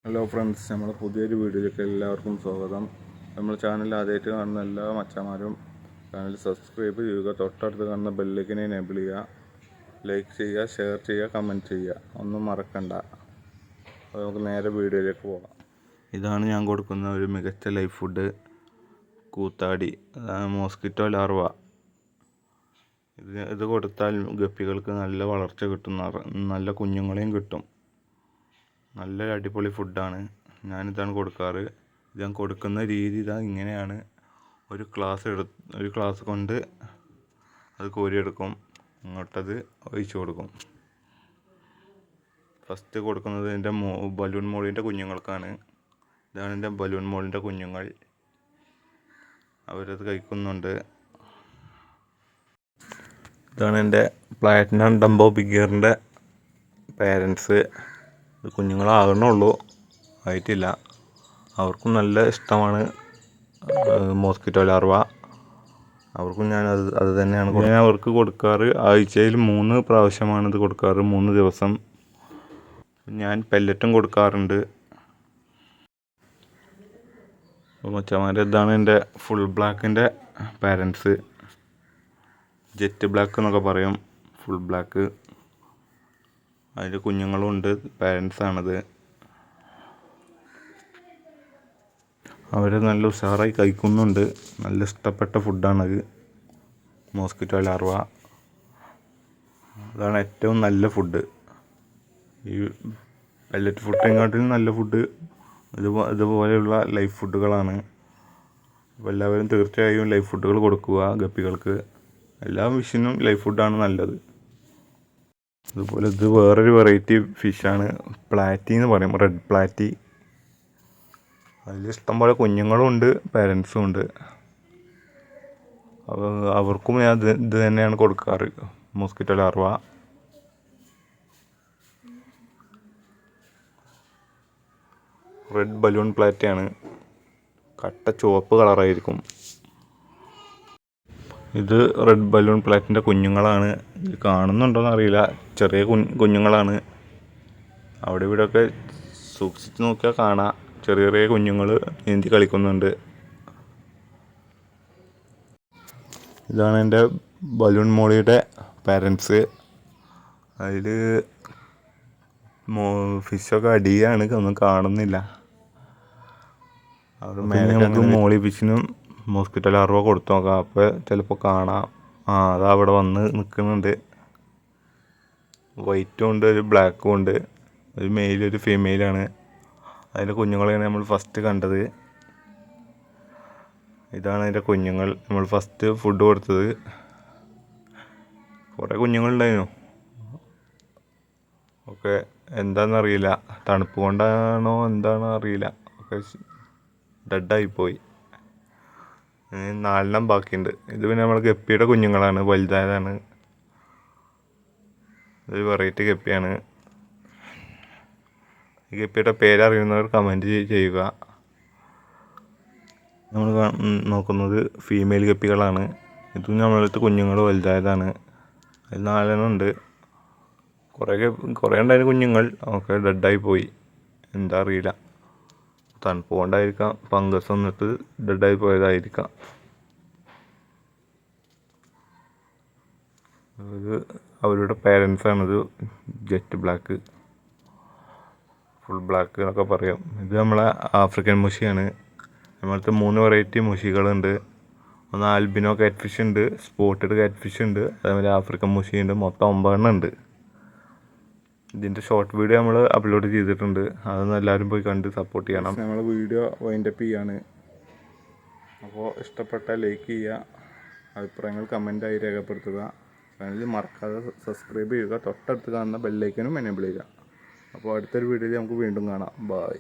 Hello friends, നമ്മുടെ പുതിയൊരു വീഡിയോയിലേക്ക് എല്ലാവർക്കും സ്വാഗതം. നമ്മുടെ ചാനൽ ആദ്യമായിട്ട് കാണുന്ന എല്ലാ മച്ചന്മാരും ചാനൽ സബ്സ്ക്രൈബ് ചെയ്യുക, തൊട്ടടുത്ത് കാണുന്ന ബെല്ലൈക്കനെ എനേബിൾ ചെയ്യുക, ലൈക്ക് ചെയ്യുക, ഷെയർ ചെയ്യുക, കമൻറ്റ് ചെയ്യുക, ഒന്നും മറക്കണ്ട. അപ്പോൾ നമുക്ക് നേരെ വീഡിയോയിലേക്ക് പോകാം. ഇതാണ് ഞാൻ കൊടുക്കുന്ന ഒരു മികച്ച ലൈഫ് ഫുഡ്, കൂത്താടി, മോസ്കിറ്റോ ലാർവ. ഇത് കൊടുത്താൽ ഗപ്പികൾക്ക് നല്ല വളർച്ച കിട്ടും, നല്ല കുഞ്ഞുങ്ങളെയും കിട്ടും. നല്ല അടിപൊളി ഫുഡാണ്. ഞാനിതാണ് കൊടുക്കാറ്. ഇത് ഞാൻ കൊടുക്കുന്ന രീതി ഇങ്ങനെയാണ്. ഒരു ഗ്ലാസ് കൊണ്ട് അത് കോരിയെടുക്കും, ഇങ്ങോട്ടത് ഒഴിച്ചു കൊടുക്കും. ഫസ്റ്റ് കൊടുക്കുന്നത് എൻ്റെ ബലൂൺ മോളിൻ്റെ കുഞ്ഞുങ്ങൾക്കാണ്. ഇതാണ് എൻ്റെ ബലൂൺ മോളിൻ്റെ കുഞ്ഞുങ്ങൾ. അവരത് കഴിക്കുന്നുണ്ട്. ഇതാണ് എൻ്റെ പ്ലാറ്റിനം ഡംബോ ബിഗറിൻ്റെ പേരൻസ്. ഇത് കുഞ്ഞുങ്ങളാകണുള്ളൂ, ആയിട്ടില്ല. അവർക്കും നല്ല ഇഷ്ടമാണ് മോസ്കിറ്റോ ലാർവ. അവർക്കും ഞാൻ അത് തന്നെയാണ് ഞാൻ അവർക്ക് കൊടുക്കാറ്. ആഴ്ചയിൽ 3 പ്രാവശ്യമാണ് ഇത് കൊടുക്കാറ്, 3 ദിവസം. ഞാൻ പെല്ലറ്റും കൊടുക്കാറുണ്ട്. മച്ചമാരെ, ഇതാണ് എൻ്റെ ഫുൾ ബ്ലാക്കിൻ്റെ പാരൻസ്. ജെറ്റ് ബ്ലാക്ക് എന്നൊക്കെ പറയും, ഫുൾ ബ്ലാക്ക്. അതിൽ കുഞ്ഞുങ്ങളും ഉണ്ട്, പാരൻസാണത്. അവർ നല്ല ഉഷാറായി കഴിക്കുന്നുണ്ട്. നല്ല ഇഷ്ടപ്പെട്ട ഫുഡാണത്, മോസ്കിറ്റോ ലാർവ. അതാണ് ഏറ്റവും നല്ല ഫുഡ്. ഈ പെല്ലറ്റ് ഫുഡിനെക്കാട്ടിലും നല്ല ഫുഡ് ഇതുപോലെയുള്ള ലൈഫ് ഫുഡുകളാണ്. അപ്പോൾ എല്ലാവരും തീർച്ചയായും ലൈഫ് ഫുഡുകൾ കൊടുക്കുക ഗപ്പികൾക്ക്. എല്ലാ ഫിഷിനും ലൈഫ് ഫുഡാണ് നല്ലത്. അതുപോലെ ഇത് വേറൊരു വെറൈറ്റി ഫിഷാണ്, പ്ലാറ്റി എന്ന് പറയും, റെഡ് പ്ലാറ്റി. അതിൽ ഇഷ്ടംപോലെ കുഞ്ഞുങ്ങളും ഉണ്ട്, പാരൻസും ഉണ്ട്. അപ്പോൾ അവർക്കും ഞാൻ ഇത് തന്നെയാണ് കൊടുക്കാറ്, മോസ്കിറ്റോ ലാർവ. റെഡ് ബലൂൺ പ്ലാറ്റിയാണ്, കട്ട ചുവപ്പ് കളറായിരിക്കും. ഇത് റെഡ് ബലൂൺ പ്ലാറ്റിൻ്റെ കുഞ്ഞുങ്ങളാണ്. ഇത് കാണുന്നുണ്ടോയെന്ന് അറിയില്ല, ചെറിയ കുഞ്ഞുങ്ങളാണ്. അവിടെ ഇവിടെയൊക്കെ സൂക്ഷിച്ച് നോക്കിയാൽ കാണാം, ചെറിയ ചെറിയ കുഞ്ഞുങ്ങൾ നീന്തി കളിക്കുന്നുണ്ട്. ഇതാണ് എൻ്റെ ബലൂൺ മോളിയുടെ പാരൻസ്. അതിൽ ഫിഷൊക്കെ അടിയാണ്, ഒന്നും കാണുന്നില്ല. അത് മേലെ നമുക്ക് മോളി ഫിഷിനും മോസ്കിറ്റോ ലാർവ കൊടുത്തു നോക്കാം, അപ്പോൾ ചിലപ്പോൾ കാണാം. അത് അവിടെ വന്ന് നിൽക്കുന്നുണ്ട്. വൈറ്റും ഉണ്ട്, ഒരു ബ്ലാക്കും ഉണ്ട്. ഒരു മെയിൽ, ഒരു ഫീമെയിലാണ്. അതിൻ്റെ കുഞ്ഞുങ്ങളെയാണ് നമ്മൾ ഫസ്റ്റ് കണ്ടത്. ഇതാണ് അതിൻ്റെ കുഞ്ഞുങ്ങൾ, നമ്മൾ ഫസ്റ്റ് ഫുഡ് കൊടുത്തത്. കുറേ കുഞ്ഞുങ്ങളുണ്ടായിരുന്നു. ഒക്കെ എന്താണെന്നറിയില്ല, തണുപ്പ് കൊണ്ടാണോ എന്താണോ അറിയില്ല, ഒക്കെ ഡെഡായിപ്പോയി. 4 ബാക്കിയുണ്ട്. ഇത് പിന്നെ നമ്മൾ ഗപ്പിയുടെ കുഞ്ഞുങ്ങളാണ്, വലുതായതാണ്. ഇതൊരു വെറൈറ്റി ഗപ്പിയാണ്. ഈ ഗപ്പിയുടെ പേരറിയുന്നവർ കമൻറ്റ് ചെയ്യുക. നമ്മൾ നോക്കുന്നത് ഫീമെയിൽ ഗപ്പികളാണ്. ഇതും നമ്മളടുത്ത് കുഞ്ഞുങ്ങൾ വലുതായതാണ്. അതിൽ 4 ഉണ്ട്. കുറേ ഉണ്ടായിരുന്ന കുഞ്ഞുങ്ങൾ ഒക്കെ ഡെഡായി പോയി, എന്താ അറിയില്ല. തണുപ്പ് കൊണ്ടായിരിക്കാം, ഫംഗസ് വന്നിട്ട് ഡെഡായി പോയതായിരിക്കാം. ഇത് അവരുടെ പേരൻസാണിത്, ജെറ്റ് ബ്ലാക്ക്, ഫുൾ ബ്ലാക്ക് എന്നൊക്കെ പറയും. ഇത് നമ്മളെ ആഫ്രിക്കൻ മുഷിയാണ്. നമ്മളടുത്ത് 3 വെറൈറ്റി മുഷികളുണ്ട്. ഒന്ന് ആൽബിനോ കാറ്റ് ഫിഷ് ഉണ്ട്, സ്പോട്ടഡ് കാറ്റ് ഫിഷ് ഉണ്ട്, അതേപോലെ ആഫ്രിക്കൻ മുഷി ഉണ്ട്. മൊത്തം 9 ഉണ്ട്. ഇതിൻ്റെ ഷോർട്ട് വീഡിയോ നമ്മൾ അപ്ലോഡ് ചെയ്തിട്ടുണ്ട്, അതൊന്നും എല്ലാവരും പോയി കണ്ട് സപ്പോർട്ട് ചെയ്യണം. നമ്മൾ വീഡിയോ വൈൻഡപ്പ് ചെയ്യാണ്. അപ്പോൾ ഇഷ്ടപ്പെട്ട ലൈക്ക് ചെയ്യുക, അഭിപ്രായങ്ങൾ കമൻറ്റായി രേഖപ്പെടുത്തുക. ചാനൽ മറക്കാതെ സബ്സ്ക്രൈബ് ചെയ്യുക, തൊട്ടടുത്ത് കാണുന്ന ബെല്ലൈക്കനും എനേബിൾ ചെയ്യുക. അപ്പോൾ അടുത്തൊരു വീഡിയോയിൽ നമുക്ക് വീണ്ടും കാണാം. ബൈ.